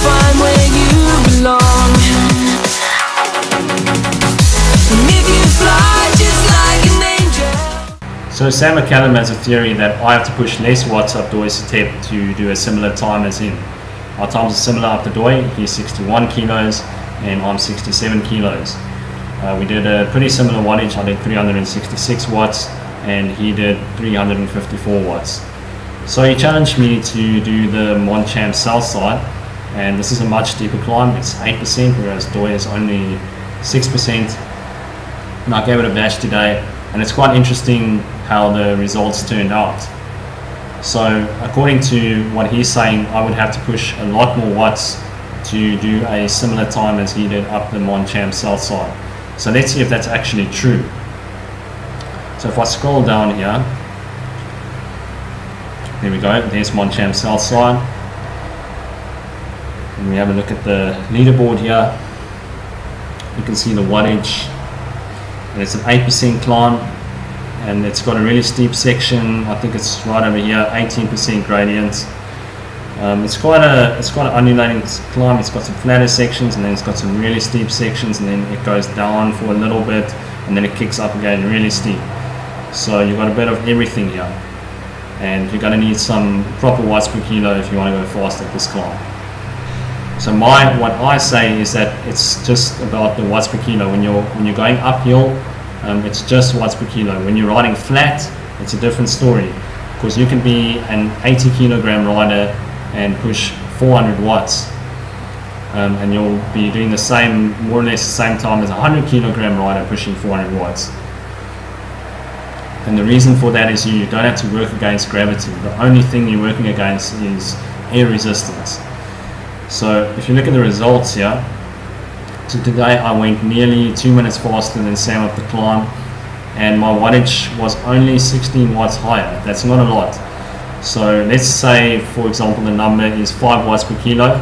find where you belong. And if you fly just like an angel. So Sam Mccallum has a theory that I have to push less watts up Doy's step to do a similar time as him. Our times are similar up the Doy. He's 61 kilos and I'm 67 kilos. We did a pretty similar wattage. I did 366 watts and he did 354 watts. So he challenged me to do the Mccallum south side, and this is a much steeper climb. It's 8%, whereas Doy is only 6%. And I gave it a bash today, and it's quite interesting how the results turned out. So according to what he's saying, I would have to push a lot more watts to do a similar time as he did up the Mccallum south side. So let's see if that's actually true. So if I scroll down here, there we go, there's Mccallum south side. And we have a look at the leaderboard here. You can see the wattage, and it's an 8% climb, and it's got a really steep section. I think it's right over here, 18% gradient. It's quite an undulating climb. It's got some flatter sections, and then it's got some really steep sections, and then it goes down for a little bit, and then it kicks up again really steep. So you've got a bit of everything here, and you're going to need some proper watts per kilo if you want to go fast at this climb. So what I say is that it's just about the watts per kilo. When you're going uphill, it's just watts per kilo. When you're riding flat, it's a different story, because you can be an 80 kilogram rider and push 400 watts, and you'll be doing the same, more or less the same time as a 100 kilogram rider pushing 400 watts. And the reason for that is you don't have to work against gravity. The only thing you're working against is air resistance. So if you look at the results here, so today I went nearly 2 minutes faster than Sam up the climb, and my wattage was only 16 watts higher. That's not a lot. So let's say, for example, the number is 5 watts per kilo,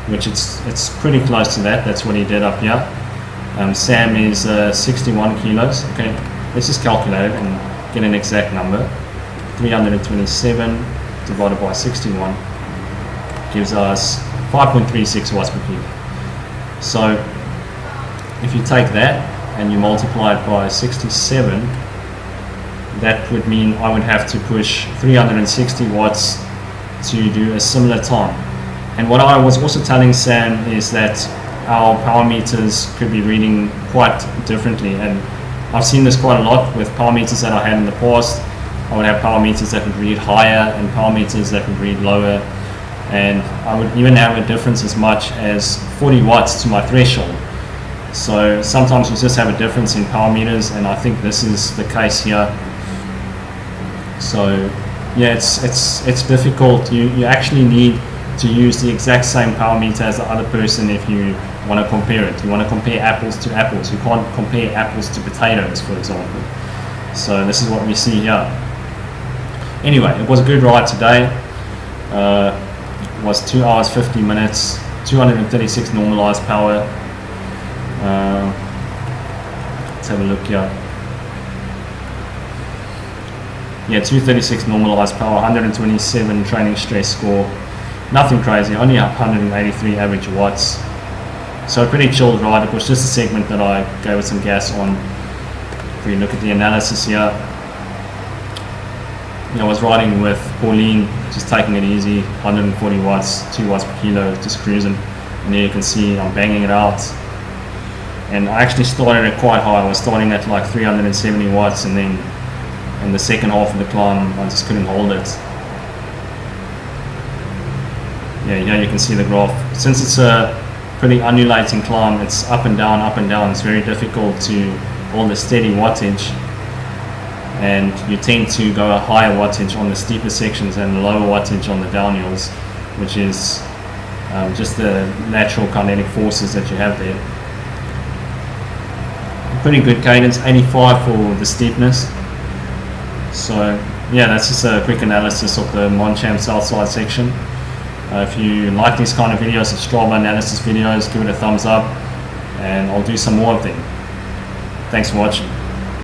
which it's pretty close to that. That's what he did up here. Sam is 61 kilos. Okay, let's just calculate it and get an exact number. 327 divided by 61 gives us 5.36 watts per kilo. So if you take that and you multiply it by 67, that would mean I would have to push 360 watts to do a similar time. And what I was also telling Sam is that our power meters could be reading quite differently, and I've seen this quite a lot with power meters that I had in the past. I would have power meters that would read higher and power meters that would read lower, and I would even have a difference as much as 40 watts to my threshold. So sometimes you just have a difference in power meters, and I think this is the case here. So yeah, it's difficult. You actually need to use the exact same power meter as the other person if you want to compare it. You want to compare apples to apples. You can't compare apples to potatoes, for example. So this is what we see here. Anyway, it was a good ride today. It was 2 hours 50 minutes, 236 normalized power. Let's have a look here. Yeah, 236 normalized power, 127 training stress score. Nothing crazy, only 183 average watts. So a pretty chilled ride. It was just a segment that I gave it some gas on. If we look at the analysis here, I was riding with Pauline, just taking it easy, 140 watts, 2 watts per kilo, just cruising. And here you can see I'm banging it out. And I actually started it quite high. I was starting at like 370 watts, and then in the second half of the climb I just couldn't hold it. Yeah, here you can see the graph. Since it's a pretty undulating climb, it's up and down, up and down. It's very difficult to hold a steady wattage, and you tend to go a higher wattage on the steeper sections and lower wattage on the downhills, which is just the natural kinetic forces that you have there. Pretty good cadence, 85 for the steepness. So yeah, that's just a quick analysis of the Mccallum Southside section. If you like these kind of videos, the Strava analysis videos, give it a thumbs up, and I'll do some more of them. Thanks for watching.